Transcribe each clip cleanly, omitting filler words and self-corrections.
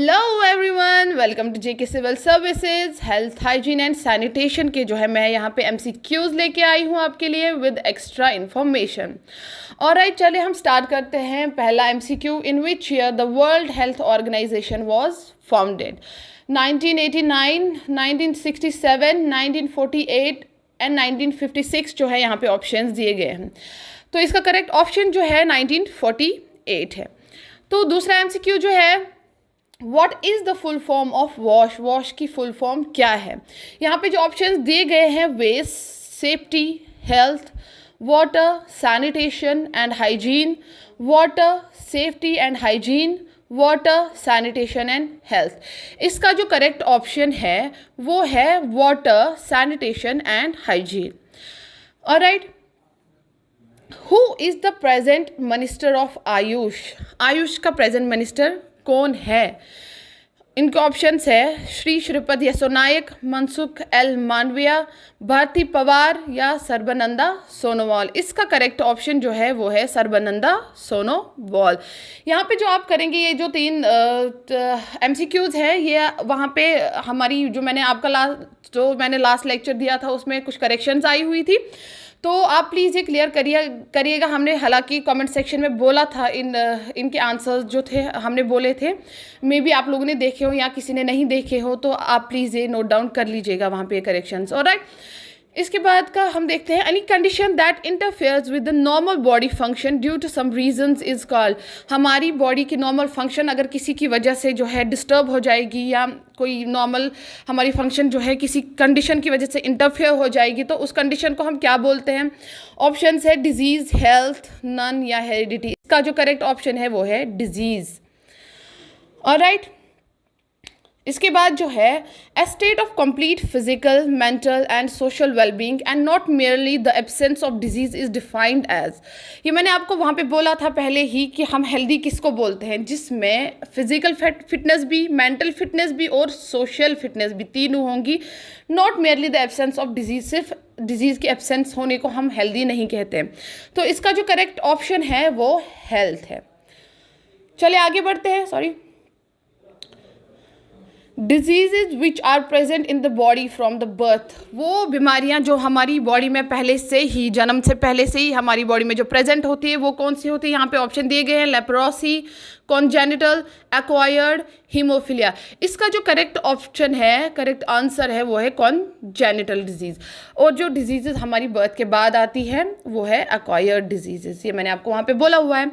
Hello everyone, welcome to JK civil services. Health hygiene and sanitation के जो है मैं यहाँ पे एमसीक्यूज लेके आई हूँ आपके लिए विद एक्स्ट्रा इन्फॉर्मेशन। ऑलराइट, चलिए हम स्टार्ट करते हैं। पहला MCQ, in which year the world health organisation was founded? 1989, 1967, 1948 and 1956 जो है यहाँ पे ऑप्शंस दिए गए हैं। तो इसका करेक्ट ऑप्शन जो है 1948 है। तो दूसरा एमसीक्यू जो है, what is the full form of वॉश? वॉश की फुल फॉर्म क्या है? यहाँ पे जो ऑप्शंस दिए गए हैं, waste, safety, health, water, sanitation and hygiene, water, safety and hygiene, water, sanitation and health. इसका जो करेक्ट ऑप्शन है वो है water, sanitation and hygiene. Alright, who is the present minister of AYUSH? AYUSH का प्रेजेंट मिनिस्टर कौन है? इनके ऑप्शंस है श्री श्रीपद यसो नायक, मनसुख एल मांडविया, भारती पवार या सर्बानंदा सोनोवाल। इसका करेक्ट ऑप्शन जो है वो है सर्बानंदा सोनोवाल। यहाँ पे जो आप करेंगे, ये जो तीन एमसीक्यूज है, ये वहाँ पे हमारी जो मैंने लास्ट लेक्चर दिया था उसमें कुछ करेक्शंस आई हुई थी, तो आप प्लीज़ ये क्लियर करिएगा। हमने हालांकि कमेंट सेक्शन में बोला था इनके आंसर्स जो थे हमने बोले थे, मे बी आप लोगों ने देखे हो या किसी ने नहीं देखे हो, तो आप प्लीज़ ये नोट डाउन कर लीजिएगा वहाँ पे करेक्शंस। ऑलराइट, इसके बाद का हम देखते हैं, any condition that interferes with the normal body function due to some reasons is called. हमारी बॉडी की नॉर्मल फंक्शन अगर किसी की वजह से जो है डिस्टर्ब हो जाएगी या कोई नॉर्मल हमारी फंक्शन जो है किसी कंडीशन की वजह से इंटरफेयर हो जाएगी, तो उस कंडीशन को हम क्या बोलते हैं? ऑप्शंस है डिजीज, हेल्थ, नन या हेरिडिटी। इसका जो करेक्ट ऑप्शन है वो है डिजीज। ऑलराइट, इसके बाद जो है, a state of complete physical, mental and social wellbeing and not merely the absence of disease is defined as. ये मैंने आपको वहाँ पे बोला था पहले ही कि हम हेल्दी किसको बोलते हैं, जिसमें फिजिकल फिटनेस भी, मेंटल फिटनेस भी और सोशल फिटनेस भी तीनों होंगी। Not merely the absence of disease, सिर्फ डिजीज़ के एब्सेंस होने को हम हेल्दी नहीं कहते। तो इसका जो करेक्ट ऑप्शन है वो हेल्थ है। चलिए आगे बढ़ते हैं। Diseases which are present in the body from the birth, वो बीमारियां जो हमारी बॉडी में पहले से ही, जन्म से पहले से ही हमारी बॉडी में जो प्रेजेंट होती है वो कौन सी होती है? यहाँ पे ऑप्शन दिए गए हैं, लेप्रोसी, कॉन्जेनिटल, एक्वायर्ड, हीमोफीलिया। इसका जो करेक्ट ऑप्शन है, करेक्ट आंसर है वो है कॉन्जेनिटल डिजीज़। और जो डिजीज़ हमारी बर्थ के बाद आती है वो है एक्वायर्ड डिजीज़। ये मैंने आपको वहाँ पे बोला हुआ है।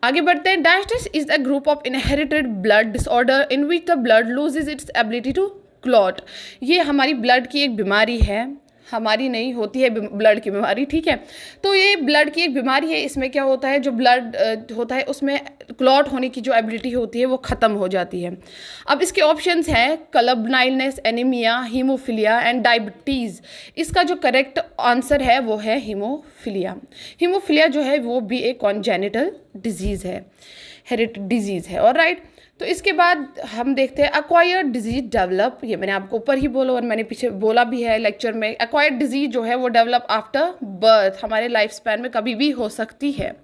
आगे बढ़ते हैं। Diabetes is a group of inherited blood disorder in which the blood loses its ability to clot. ये हमारी ब्लड की एक बीमारी है, हमारी नहीं होती है ब्लड की बीमारी, ठीक है। तो ये ब्लड की एक बीमारी है। इसमें क्या होता है, जो ब्लड होता है उसमें क्लॉट होने की जो एबिलिटी होती है वो ख़त्म हो जाती है। अब इसके ऑप्शंस हैं क्लबनाइलनेस, एनीमिया, हीमोफीलिया एंड डायबिटीज़। इसका जो करेक्ट आंसर है वो है हीमोफीलिया। हीमोफीलिया जो है वो भी एक कॉन्जेनिटल डिजीज़ है, हेरिडिटरी डिजीज़ है। ऑलराइट, तो इसके बाद हम देखते हैं एक्वायर्ड डिजीज डेवलप। ये मैंने आपको ऊपर ही बोला और मैंने पीछे बोला भी है लेक्चर में। एक्वायर्ड डिजीज जो है वो डेवलप आफ्टर बर्थ, हमारे लाइफ स्पैन में कभी भी हो सकती है।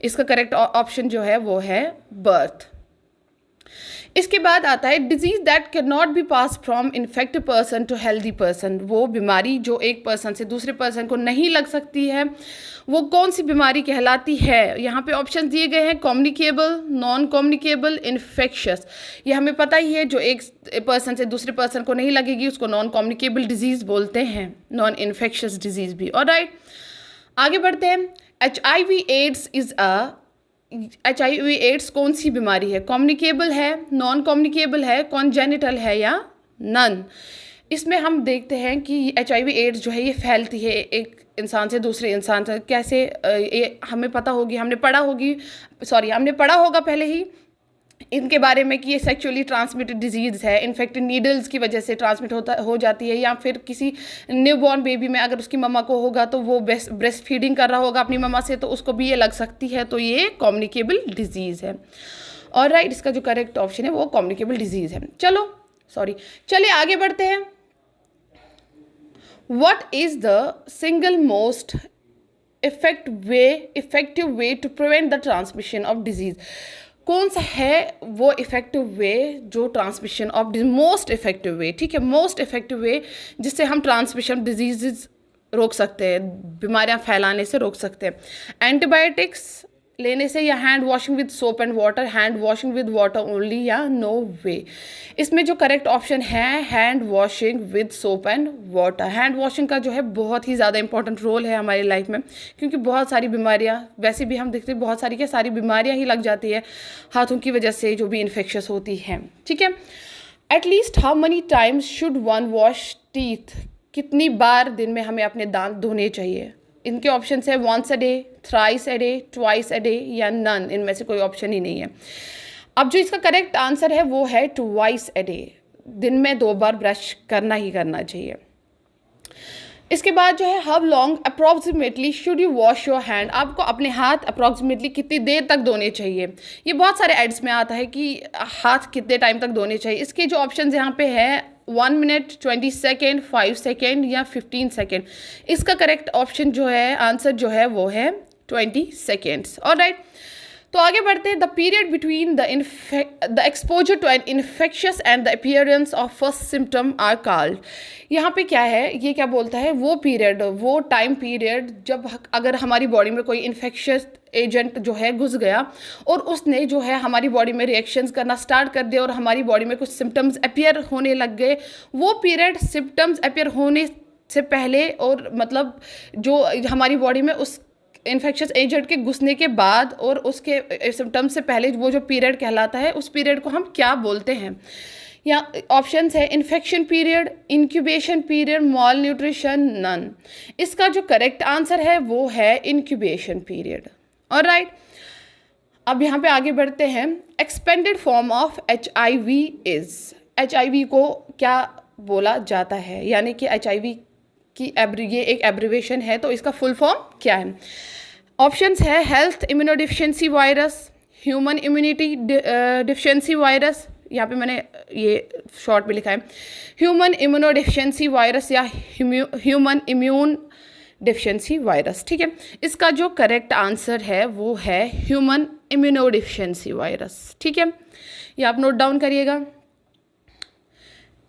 इसका करेक्ट ऑप्शन जो है वो है बर्थ। इसके बाद आता है disease that can not be pass from infected person to healthy person. वो बीमारी जो एक पर्सन से दूसरे पर्सन को नहीं लग सकती है, वो कौन सी बीमारी कहलाती है? यहाँ पे ऑप्शन दिए गए हैं, कम्युनिकेबल, नॉन कम्युनिकेबल, इन्फेक्शियस। ये हमें पता ही है, जो एक पर्सन से दूसरे पर्सन को नहीं लगेगी उसको नॉन कम्युनिकेबल डिजीज़ बोलते हैं, नॉन इन्फेक्शियस डिजीज़ भी। ऑलराइट, आगे बढ़ते हैं। HIV एड्स कौन सी बीमारी है? कम्युनिकेबल है, नॉन कम्युनिकेबल है, कॉन्जेनिटल है या नन? इसमें हम देखते हैं कि HIV एड्स जो है ये फैलती है एक इंसान से दूसरे इंसान तक कैसे, ये हमें पता होगी, हमने पढ़ा होगा पहले ही इनके बारे में कि ये सेक्सुअली ट्रांसमिटेड डिजीज़ है। इन्फेक्टेड नीडल्स की वजह से ट्रांसमिट हो जाती है, या फिर किसी न्यूबॉर्न बेबी में अगर उसकी मम्मा को होगा तो वो ब्रेस्ट फीडिंग कर रहा होगा अपनी मम्मा से, तो उसको भी ये लग सकती है। तो ये कम्युनिकेबल डिजीज़ है। और राइट, इसका जो करेक्ट ऑप्शन है वो कम्युनिकेबल डिजीज़ है। चलिए आगे बढ़ते हैं। What is the single most effective way to prevent the transmission of disease? कौन सा है वो इफ़ेक्टिव वे जो ट्रांसमिशन ऑफ मोस्ट इफ़ेक्टिव वे, ठीक है, मोस्ट इफ़ेक्टिव वे जिससे हम ट्रांसमिशन डिजीज़ रोक सकते हैं, बीमारियां फैलाने से रोक सकते हैं। एंटीबायोटिक्स लेने से या hand washing with soap and water, hand washing with water only या नो वे। इसमें जो करेक्ट ऑप्शन है hand washing with soap and water. Hand washing का जो है बहुत ही ज़्यादा इंपॉर्टेंट रोल है हमारी लाइफ में, क्योंकि बहुत सारी बीमारियां, वैसे भी हम देखते हैं बहुत सारी क्या सारी बीमारियां ही लग जाती है हाथों की वजह से जो भी इन्फेक्शस होती हैं, ठीक है। At least how many times should one wash teeth, कितनी बार दिन में हमें अपने दांत धोने चाहिए। इनके ऑप्शन है once a day, thrice a day, twice a day या नन, इनमें से कोई ऑप्शन ही नहीं है। अब जो इसका करेक्ट आंसर है वो है ट्वाइस अ डे, दिन में 2 बार ब्रश करना ही करना चाहिए। इसके बाद जो है how long approximately should you wash your hand, आपको अपने हाथ अप्रॉक्सीमेटली कितनी देर तक धोने चाहिए। ये बहुत सारे एड्स में आता है कि हाथ कितने टाइम तक धोने चाहिए। इसके जो ऑप्शन यहाँ पे है 1 मिनट, 20 सेकेंड, 5 सेकेंड या 15 सेकेंड। इसका करेक्ट ऑप्शन जो है आंसर जो है वो है 20 सेकेंड्स। ऑलराइट, तो आगे बढ़ते हैं। The period between the exposure to an infectious and the appearance of first symptom are called. यहाँ पे क्या है, ये क्या बोलता है, वो पीरियड, वो टाइम पीरियड जब अगर हमारी बॉडी में कोई इन्फेक्शियस एजेंट जो है घुस गया और उसने जो है हमारी बॉडी में रिएक्शंस करना स्टार्ट कर दिया और हमारी बॉडी में कुछ सिम्टम्स अपीयर होने लग गए, वो पीरियड सिम्टम्स अपीयर होने से पहले और मतलब जो हमारी बॉडी में उस इन्फेक्शियस एजेंट के घुसने के बाद और उसके सिम्टम्स से पहले वो जो पीरियड कहलाता है, उस पीरियड को हम क्या बोलते हैं। या ऑप्शंस है infection period, incubation period, malnutrition, none. इसका जो करेक्ट आंसर है वो है इंक्यूबेशन पीरियड। ऑलराइट, अब यहाँ पे आगे बढ़ते हैं। Expanded form of HIV is, HIV को क्या बोला जाता है, यानी कि HIV की ये एक एब्रिवेशन है, तो इसका फुल फॉर्म क्या है। ऑप्शंस है health immunodeficiency virus, human immunity deficiency virus, यहाँ पे मैंने ये शॉर्ट में लिखा है ह्यूमन इम्यूनोडिफिशियंसी वायरस या ह्यूमन इम्यून डिफिशियंसी वायरस, ठीक है। इसका जो करेक्ट आंसर है वो है ह्यूमन इम्यूनोडिफिशियंसी वायरस, ठीक है, ये आप नोट डाउन करिएगा।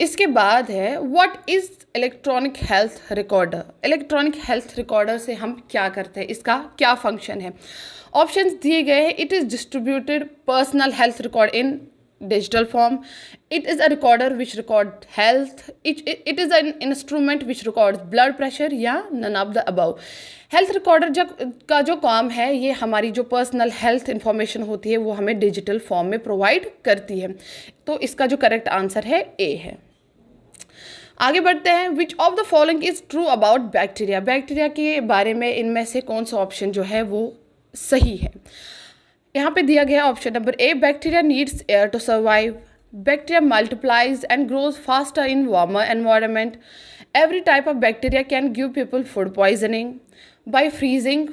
इसके बाद है what is electronic health recorder. Electronic health recorder से हम क्या करते हैं, इसका क्या फंक्शन है। ऑप्शंस दिए गए हैं। It is distributed personal health record in digital form, it is a recorder which record health, it is an instrument which records blood pressure या none of the above। Health recorder जब का जो काम है ये हमारी जो पर्सनल हेल्थ इंफॉर्मेशन होती है वो हमें डिजिटल फॉर्म में प्रोवाइड करती है, तो इसका जो करेक्ट आंसर है ए है। आगे बढ़ते हैं। Which of the following is true about bacteria. Bacteria के बारे में इनमें से कौन सा ऑप्शन जो है वो सही है। यहाँ पे दिया गया option number A, bacteria needs air to survive, bacteria multiplies and grows faster in warmer environment, every type of bacteria can give people food poisoning, by freezing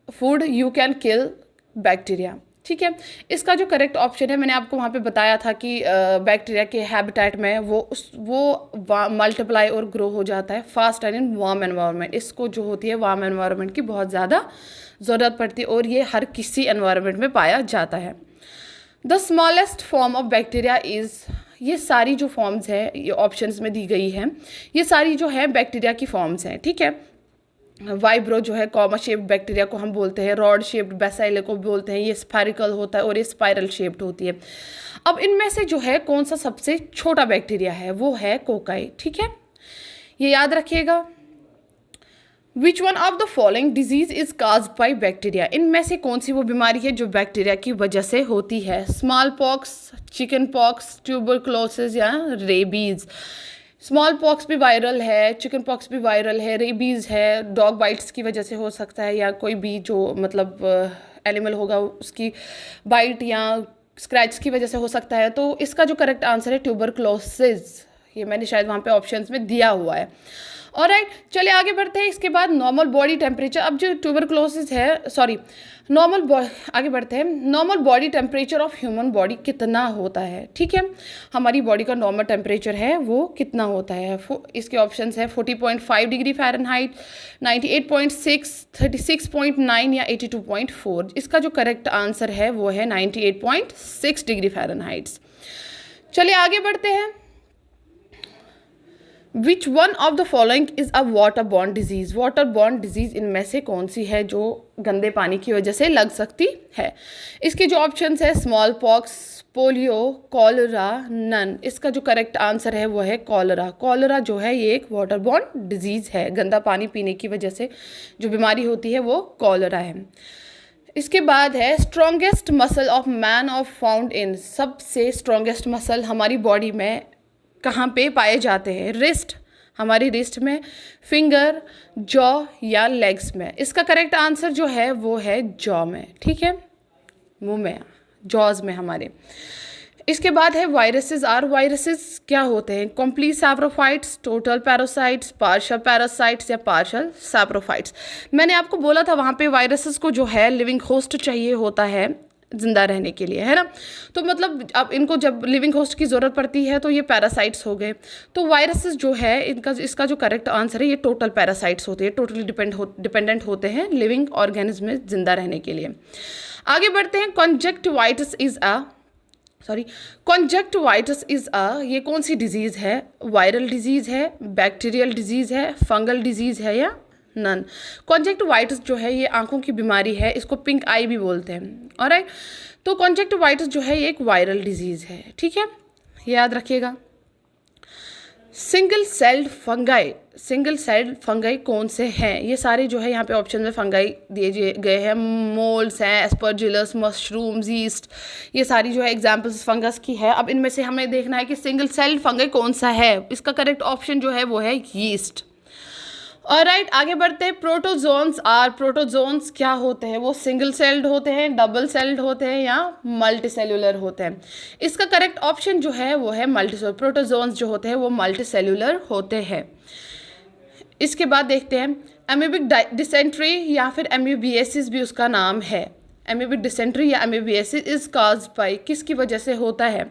food you can kill bacteria, ठीक है। इसका जो correct option है, मैंने आपको वहाँ पे बताया था कि बैक्टीरिया के हैबिटेट में वो मल्टीप्लाई और ग्रो हो जाता है fast and in warm environment. इसको जो होती है वार्म एनवायरनमेंट की बहुत ज़्यादा ज़रूरत पड़ती है और ये हर किसी एनवायरनमेंट में पाया जाता है। The smallest form of bacteria is, ये सारी जो फॉर्म्स हैं ये ऑप्शंस में दी गई हैं, ये सारी जो है बैक्टीरिया की फॉर्म्स हैं, ठीक है। वाइब्रो जो है कॉमा शेप्ड बैक्टीरिया को हम बोलते हैं, रॉड शेप्ड बैसाइले को बोलते हैं, ये स्फेरिकल होता है और ये स्पाइरल शेप्ड होती है। अब इनमें से जो है कौन सा सबसे छोटा बैक्टीरिया है, वो है कोकाई, ठीक है, ये याद रखिएगा। Which one of the following disease is caused by bacteria. इनमें से कौन सी वो बीमारी है जो बैक्टीरिया की वजह से होती है। Small pox, chicken pox, tuberculosis या रेबीज। स्मॉल पॉक्स भी वायरल है, चिकन पॉक्स भी वायरल है, रेबीज़ है, डॉग बाइट्स की वजह से हो सकता है, या कोई भी जो मतलब एनिमल होगा उसकी बाइट या स्क्रैच की वजह से हो सकता है। तो इसका जो करेक्ट आंसर है ट्यूबरक्लोसिस, ये मैंने शायद वहाँ पे ऑप्शंस में दिया हुआ है। ऑलराइट, चलिए आगे बढ़ते हैं। इसके बाद नॉर्मल बॉडी टेम्परेचर। अब जो ट्यूबरकुलोसिस है, सॉरी आगे बढ़ते हैं। Normal body temperature of human body कितना होता है, ठीक है, हमारी बॉडी का नॉर्मल टेम्परेचर है वो कितना होता है। इसके ऑप्शंस है 40.5 डिग्री फ़ारेनहाइट, 98.6, 36.9 या 82.4। इसका जो करेक्ट आंसर है वो है 98.6 डिग्री फ़ारेनहाइट। चलिए आगे बढ़ते हैं। Which one of the following is a water borne disease. Water borne disease इनमें से कौन सी है जो गंदे पानी की वजह से लग सकती है। इसके जो ऑप्शंस है smallpox, polio, cholera, none. इसका जो करेक्ट आंसर है वो है कॉलरा। कॉलरा जो है ये एक वाटर बॉर्न डिजीज़ है, गंदा पानी पीने की वजह से जो बीमारी होती है वो कॉलरा है। इसके बाद है strongest muscle of man of found in. सबसे स्ट्रॉन्गेस्ट मसल हमारी बॉडी में कहाँ पे पाए जाते हैं। रिस्ट, हमारी रिस्ट में, फिंगर, जॉ या लेग्स में। इसका करेक्ट आंसर जो है वो है जॉ में, ठीक है, मुंह में, जॉज में हमारे। इसके बाद है वायरसेस आर। वायरसेस क्या होते हैं। Complete saprophytes, total parasites, partial parasites या पार्शियल सैप्रोफाइट्स। मैंने आपको बोला था वहाँ पे वायरसेस को जो है लिविंग होस्ट चाहिए होता है ज़िंदा रहने के लिए, है ना। तो मतलब अब इनको जब लिविंग होस्ट की ज़रूरत पड़ती है तो ये पैरासाइट्स हो गए। तो वायरसेस जो है इसका जो करेक्ट आंसर है ये टोटल पैरासाइट्स होते हैं, टोटली डिपेंडेंट होते हैं लिविंग ऑर्गेनिज्म में ज़िंदा रहने के लिए। आगे बढ़ते हैं। कॉन्जक्टिवाइटिस इज़ अ ये कौन सी डिजीज़ है। वायरल डिजीज़ है, बैक्टीरियल डिजीज़ है, फंगल डिजीज़ है या नन। कॉन्जक्टिवाइटिस जो है ये आंखों की बीमारी है, इसको पिंक आई भी बोलते हैं। ऑलराइट, तो कॉन्जक्टिवाइटिस जो है ये एक वायरल डिजीज़ है, ठीक है, याद रखिएगा। सिंगल सेल्ड फंगाई कौन से हैं। ये सारे जो है यहाँ पे ऑप्शन में फंगाई दिए गए हैं। मोल्ड्स हैं, एस्परजिलस, मशरूम्स, यीस्ट, ये सारी जो है एग्जाम्पल्स फंगस की है। अब इनमें से हमें देखना है कि सिंगल सेल्ड फंगाई कौन सा है। इसका करेक्ट ऑप्शन जो है वो है यीस्ट। ऑलराइट, आगे बढ़ते हैं। प्रोटोजोन्स क्या होते हैं। वो सिंगल सेल्ड होते हैं, डबल सेल्ड होते हैं या मल्टी सेल्यूलर होते हैं। इसका करेक्ट ऑप्शन जो है वो है मल्टीसेलुलर। प्रोटोजोन्स जो होते हैं वो मल्टी सेल्यूलर होते हैं। इसके बाद देखते हैं एमीबिक डिसेंट्री या फिर एमीबियासिस भी उसका नाम है। एमीबिक डिसेंट्री या एमीबियासिस इज कॉज्ड बाय, किसकी वजह से होता है।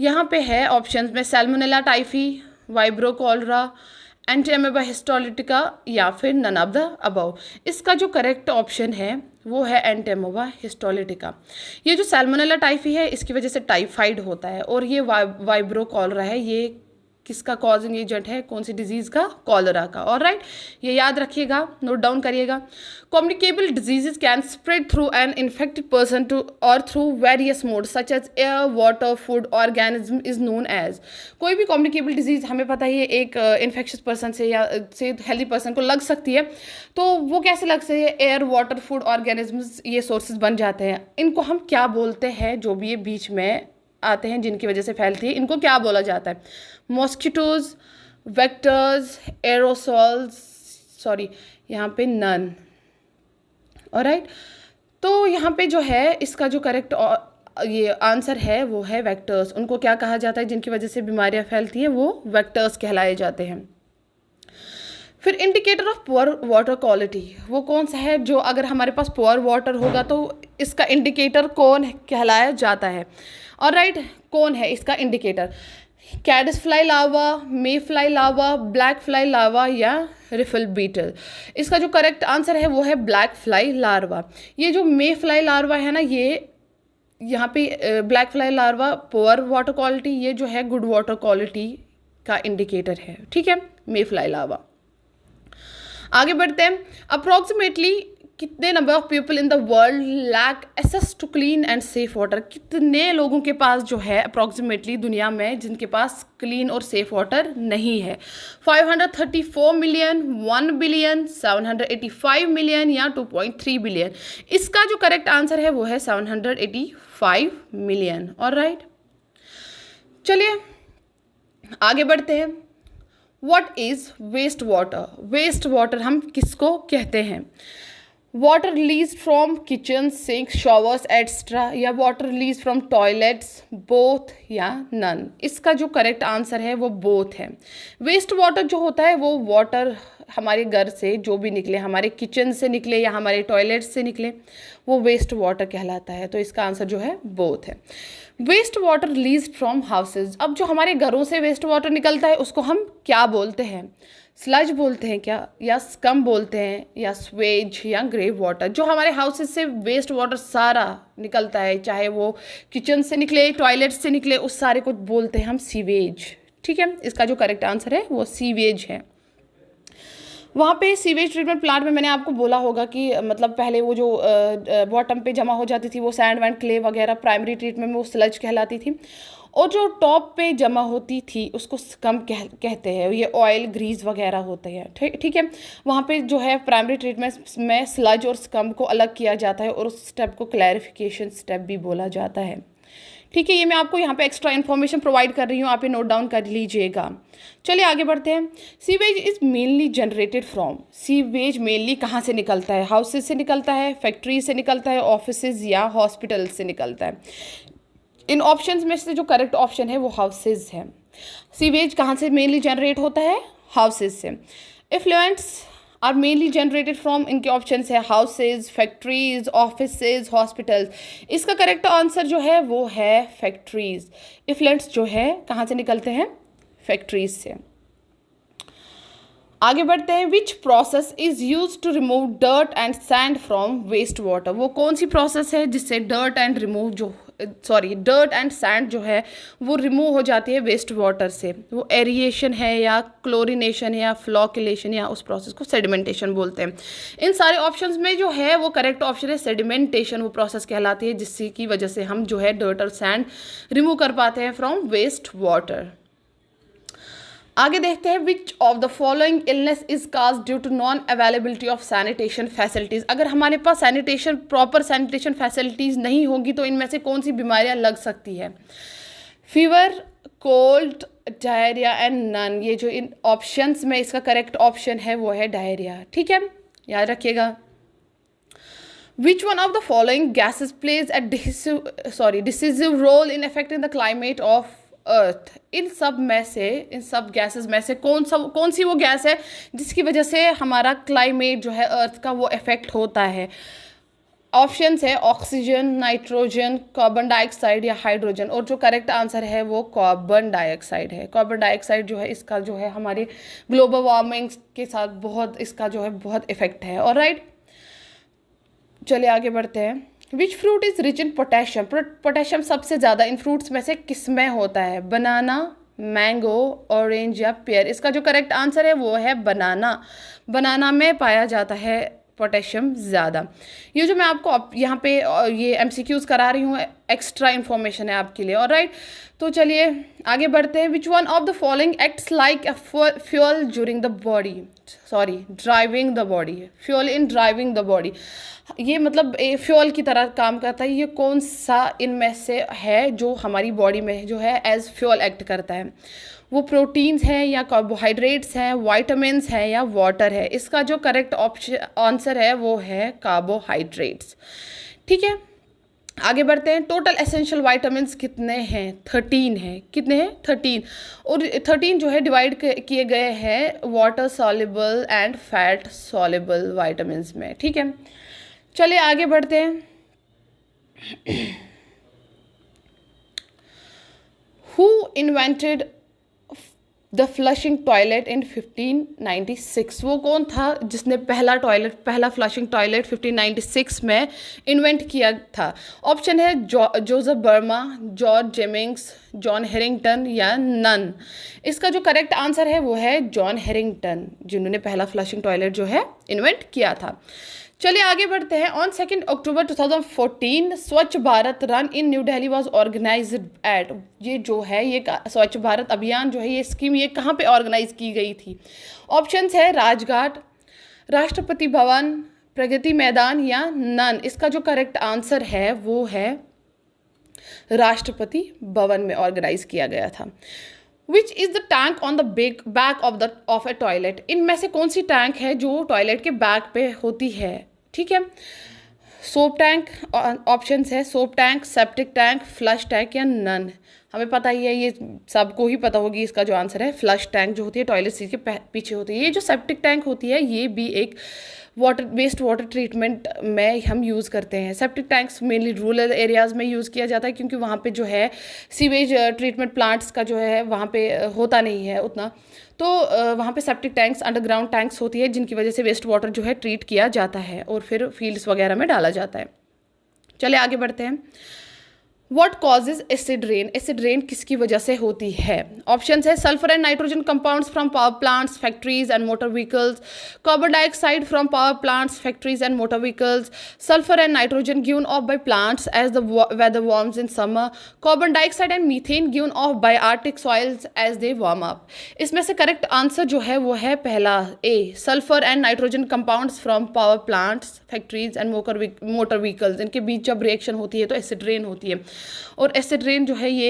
यहाँ पे है ऑप्शन में salmonella typhi, vibrio cholera, entamoeba histolytica या फिर नन ऑफ द अबव। इसका जो करेक्ट ऑप्शन है वो है एंटीएमेबा हिस्टोलिटिका। ये जो सैल्मोनेला टाइफी है इसकी वजह से टाइफाइड होता है, और ये वाइब्रो कॉलरा है, ये किसका कॉजिंग एजेंट है, कौन सी डिजीज़ का, कॉलरा का। ऑलराइट, ये याद रखिएगा, नोट डाउन करिएगा। Communicable diseases can spread through an infected person to और through various mode such as air, water, food, organism is known as. कोई भी कम्युनिकेबल डिजीज़ हमें पता ही है एक इन्फेक्शियस पर्सन से या से हेल्दी पर्सन को लग सकती है। तो वो कैसे लग सकती है, एयर, वाटर, फूड, ऑर्गेनिज्म्स ये सोर्सेज बन जाते हैं। इनको हम क्या बोलते हैं, जो भी ये बीच में आते हैं जिनकी वजह से फैलती है, इनको क्या बोला जाता है। मॉस्किटोज, वेक्टर्स, एरोसॉल्स, सॉरी यहाँ पे नन। ऑलराइट, तो यहाँ पे जो है इसका जो करेक्ट ये आंसर है वो है वेक्टर्स। उनको क्या कहा जाता है जिनकी वजह से बीमारियाँ फैलती हैं, वो वेक्टर्स कहलाए जाते हैं। फिर indicator of poor water quality वो कौन सा है, जो अगर हमारे पास पुअर वाटर होगा तो इसका इंडिकेटर कौन कहलाया जाता है। ऑलराइट, कौन है इसका indicator. Caddis fly larva, mayfly larva, black fly larva या रिफल बीटल। इसका जो करेक्ट आंसर है वो है ब्लैक फ्लाई लार्वा। ये जो मे फ्लाई लार्वा है ना, ये यहाँ पे black fly larva poor water quality, ये जो है गुड वाटर क्वालिटी का इंडिकेटर है, ठीक है, मे फ्लाई लार्वा। आगे बढ़ते हैं। अप्रॉक्सीमेटली कितने number of people in the world lack access to clean and safe water. कितने लोगों के पास जो है अप्रॉक्सीमेटली दुनिया में जिनके पास क्लीन और सेफ वाटर नहीं है। 534 मिलियन, 1 बिलियन, 785 मिलियन या 2.3 बिलियन। इसका जो करेक्ट आंसर है वो है 785 मिलियन। ऑलराइट, चलिए आगे बढ़ते हैं। What is waste water. Waste water हम किसको कहते हैं। Water release from kitchen sink showers extra, या water release from toilets, both या नन। इसका जो करेक्ट आंसर है वो बोथ है। वेस्ट वाटर जो होता है वो वाटर हमारे घर से जो भी निकले, हमारे किचन से निकले या हमारे टॉयलेट से निकले, वो वेस्ट वाटर कहलाता है। तो इसका आंसर जो है बोथ है। Waste water release from houses, अब जो हमारे घरों से वेस्ट वाटर निकलता है उसको हम क्या बोलते हैं? स्लज बोलते हैं क्या, या स्कम बोलते हैं, या स्वेज, या ग्रे वाटर। जो हमारे हाउसेज से वेस्ट वाटर सारा निकलता है, चाहे वो किचन से निकले, टॉयलेट से निकले, उस सारे को बोलते हैं हम सीवेज। ठीक है, इसका जो करेक्ट आंसर है वो सीवेज है। वहाँ पे सीवेज ट्रीटमेंट प्लांट में मैंने आपको बोला होगा कि मतलब पहले वो जो बॉटम पे जमा हो जाती थी वो सैंड वैंड क्ले वगैरह, प्राइमरी ट्रीटमेंट में वो स्लज कहलाती थी, और जो टॉप पे जमा होती थी उसको स्कम कहते हैं। ये ऑयल ग्रीस वगैरह होते हैं। ठीक है, वहाँ पे जो है प्राइमरी ट्रीटमेंट में स्लज और स्कम को अलग किया जाता है और उस स्टेप को क्लैरिफिकेशन स्टेप भी बोला जाता है। ठीक है, ये मैं आपको यहाँ पे एक्स्ट्रा इन्फॉर्मेशन प्रोवाइड कर रही हूँ, आप ये नोट डाउन कर लीजिएगा। चलिए आगे बढ़ते हैं। Sewage is mainly generated from, sewage mainly कहाँ से निकलता है? हाउसेज से निकलता है, फैक्ट्री से निकलता है, ऑफिसेज या हॉस्पिटल से निकलता है। इन ऑप्शंस में से जो करेक्ट ऑप्शन है वो हाउसेज है। सीवेज कहाँ से मेनली जनरेट होता है? हाउसेज से। Effluents are mainly generated from, इनके ऑप्शन है हाउसेज, फैक्ट्रीज, ऑफिसेज, हॉस्पिटल्स। इसका करेक्ट आंसर जो है वो है फैक्ट्रीज। इफ्लुएंट्स जो है कहाँ से निकलते हैं? फैक्ट्रीज से। आगे बढ़ते हैं। Which process is use to remove dirt and sand from waste water, वो कौन सी प्रोसेस है जिससे डर्ट एंड सैंड जो है वो रिमूव हो जाती है वेस्ट वाटर से? वो एरिएशन है, या क्लोरिनेशन है, या फ्लोकिलेशन, या उस प्रोसेस को सेडिमेंटेशन बोलते हैं। इन सारे ऑप्शंस में जो है वो करेक्ट ऑप्शन है सेडिमेंटेशन। वो प्रोसेस कहलाती है जिसकी की वजह से हम जो है डर्ट और सैंड रिमूव कर पाते हैं फ्रॉम वेस्ट वाटर। आगे देखते हैं। Which of the following illness is cause due to non availability of sanitation facilities, अगर हमारे पास प्रॉपर सैनिटेशन फैसिलिटीज़ नहीं होगी तो इनमें से कौन सी बीमारियां लग सकती है? Fever, cold, diarrhoea and none. ये जो इन ऑप्शंस में इसका करेक्ट ऑप्शन है वो है डायरिया। ठीक है, याद रखिएगा। Which one of the following gases plays a decisive role in affecting the climate of अर्थ? इन सब गैसेस में से कौन सी वो गैस है जिसकी वजह से हमारा क्लाइमेट जो है अर्थ का वो इफेक्ट होता है? ऑप्शंस है ऑक्सीजन, नाइट्रोजन, कार्बन डाइऑक्साइड या हाइड्रोजन, और जो करेक्ट आंसर है वो कार्बन डाइऑक्साइड है। कार्बन डाइऑक्साइड जो है इसका जो है हमारे ग्लोबल वार्मिंग के साथ बहुत इसका जो है बहुत इफेक्ट है। ऑलराइट, चलिए आगे बढ़ते हैं। Which fruit is rich in potassium, potassium सबसे ज़्यादा इन फ्रूट्स में से किस में होता है? बनाना, मैंगो, ऑरेंज या पेयर। इसका जो करेक्ट आंसर है वो है बनाना। बनाना में पाया जाता है पोटेशियम ज़्यादा। ये जो मैं आपको यहाँ पे ये MCQs करा रही हूँ एक्स्ट्रा इन्फॉर्मेशन है आपके लिए। ऑलराइट, तो चलिए आगे बढ़ते हैं। Which one of the following acts like a fuel driving the body, fuel in driving the body. ये मतलब फ्यूल की तरह काम करता है। ये कौन सा इनमें से है जो हमारी बॉडी में जो है एज फ्यूल एक्ट करता है? वो प्रोटीन्स हैं, या कार्बोहाइड्रेट्स हैं, वाइटामिन्स हैं, या वाटर है? इसका जो करेक्ट ऑप्शन आंसर है वो है कार्बोहाइड्रेट्स। ठीक है, आगे बढ़ते हैं। टोटल एसेंशियल वाइटामिन्स कितने हैं? 13 हैं। कितने हैं? 13। और 13 जो है डिवाइड किए गए हैं water soluble and fat soluble vitamins में। ठीक है, चलिए आगे बढ़ते हैं। Who invented the flushing toilet in 1596? वो कौन था जिसने पहला फ्लशिंग टॉयलेट 1596 में इन्वेंट किया था? ऑप्शन है Joseph Bramah, George Jennings, John Harington या नन। इसका जो करेक्ट आंसर है वो है जॉन हेरिंगटन, जिन्होंने पहला फ्लशिंग टॉयलेट जो है इन्वेंट किया था। चलिए आगे बढ़ते हैं। On 2 October 2014 Swachh Bharat run in New Delhi was organised at, ये जो है ये स्वच्छ भारत अभियान जो है ये स्कीम ये कहाँ पे ऑर्गेनाइज की गई थी? ऑप्शंस है राजघाट, राष्ट्रपति भवन, प्रगति मैदान या नन। इसका जो करेक्ट आंसर है वो है राष्ट्रपति भवन में ऑर्गेनाइज किया गया था। Which is the tank on the back of a toilet? इनमें से कौन सी टैंक है जो टॉयलेट के बैक पे होती है? ठीक है। सोप टैंक, ऑप्शंस है soap tank, septic tank, flush tank या नन। हमें पता ही है, ये सबको ही पता होगी, इसका जो आंसर है फ्लश टैंक जो होती है टॉयलेट सीट के पीछे होती है। ये जो सेप्टिक टैंक होती है ये भी एक वेस्ट वाटर ट्रीटमेंट में हम यूज़ करते हैं। Septic tanks mainly rural areas में यूज़ किया जाता है क्योंकि वहाँ पे जो है सीवेज ट्रीटमेंट प्लांट्स का जो है वहाँ पे होता नहीं है उतना, तो वहाँ पे सेप्टिक टैंक्स अंडरग्राउंड टैंक्स होती है जिनकी वजह से वेस्ट वाटर जो है ट्रीट किया जाता है और फिर फील्ड्स वगैरह में डाला जाता है। चलिए आगे बढ़ते हैं। What causes acid rain? Acid rain किसकी वजह से होती है? ऑप्शन है sulphur and nitrogen compounds from power plants, factories and motor vehicles, carbon dioxide from power plants, factories and motor vehicles, sulphur and nitrogen given off by plants as the weather warms in summer, carbon dioxide and methane given off by Arctic soils as they warm up. इसमें से correct answer जो है वो है पहला A, sulphur and nitrogen compounds from power plants, factories and motor vehicles, इनके बीच जब reaction होती है तो एसिड रेन होती है। और एसिड रेन जो है ये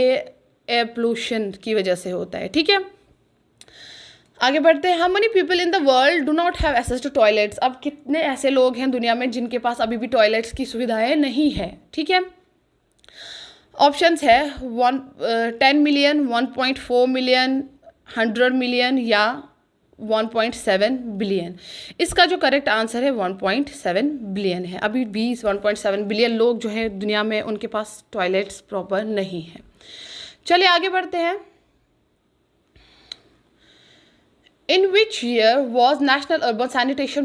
एयर पोल्यूशन की वजह से होता है। ठीक है, आगे बढ़ते हैं। How many people in the world do not have access to toilets? अब कितने ऐसे लोग हैं दुनिया में जिनके पास अभी भी टॉयलेट्स की सुविधाएं नहीं है? ठीक है, ऑप्शंस है 10 मिलियन, 1.4 मिलियन, 100 मिलियन या 1.7 बिलियन। इसका जो करेक्ट आंसर है 1.7 बिलियन है। अभी भी 1.7 बिलियन लोग जो है दुनिया में उनके पास टॉयलेट्स प्रॉपर नहीं है। चलिए आगे बढ़ते हैं। In which year was national urban sanitation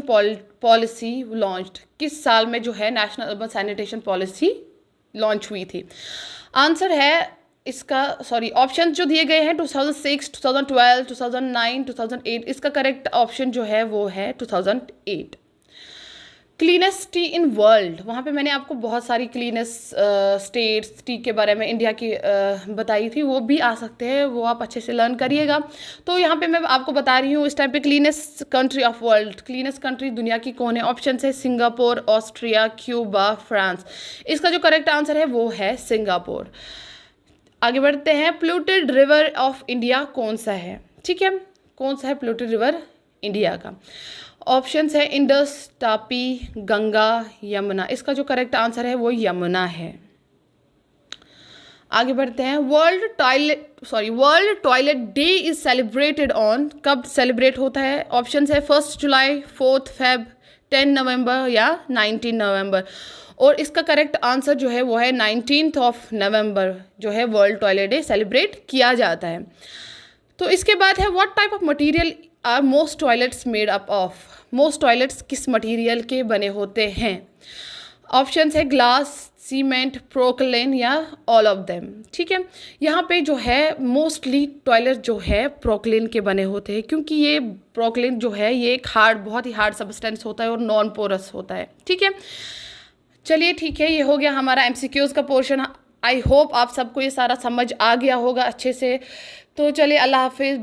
policy launched? किस साल में जो है national urban sanitation policy launch हुई थी? आंसर है इसका, सॉरी, ऑप्शन जो दिए गए हैं 2006, 2012, 2009, 2008। इसका करेक्ट ऑप्शन जो है वो है 2008। क्लीनेस्ट सिटी इन वर्ल्ड, वहाँ पे मैंने आपको बहुत सारी क्लीनेस्ट स्टेट सिटी के बारे में इंडिया की बताई थी, वो भी आ सकते हैं, वो आप अच्छे से लर्न करिएगा। तो यहाँ पे मैं आपको बता रही हूँ इस टाइम पे cleanest country of world, cleanest country दुनिया की कौन है? ऑप्शन है सिंगापुर, ऑस्ट्रिया, क्यूबा, फ्रांस। इसका जो करेक्ट आंसर है वो है सिंगापुर। आगे बढ़ते हैं। पोल्यूटेड रिवर ऑफ इंडिया कौन सा है? ठीक है, कौन सा है पोल्यूटेड रिवर इंडिया का? ऑप्शंस है इंडस, तापी, गंगा, यमुना। इसका जो करेक्ट आंसर है वो यमुना है। आगे बढ़ते हैं। World toilet day is celebrated on, कब सेलिब्रेट होता है? ऑप्शंस है 1 जुलाई, 4 फेब, 10 नवंबर या 19 नवंबर। और इसका करेक्ट आंसर जो है वो है 19 नवंबर जो है वर्ल्ड टॉयलेट डे सेलिब्रेट किया जाता है। तो इसके बाद है what type of material are most toilets made up of? Most toilets किस मटेरियल के बने होते हैं? ऑप्शंस है ग्लास, सीमेंट, पोर्सलेन या ऑल ऑफ देम। ठीक है, यहाँ पे जो है मोस्टली टॉयलेट जो है पोर्सलेन के बने होते हैं क्योंकि ये पोर्सलेन जो है ये एक बहुत ही हार्ड सब्सटेंस होता है और नॉन पोरस होता है। ठीक है, चलिए ठीक है, ये हो गया हमारा एमसीक्यूज़ का पोर्शन। आई होप आप सबको ये सारा समझ आ गया होगा अच्छे से। तो चलिए, अल्लाह हाफिज़।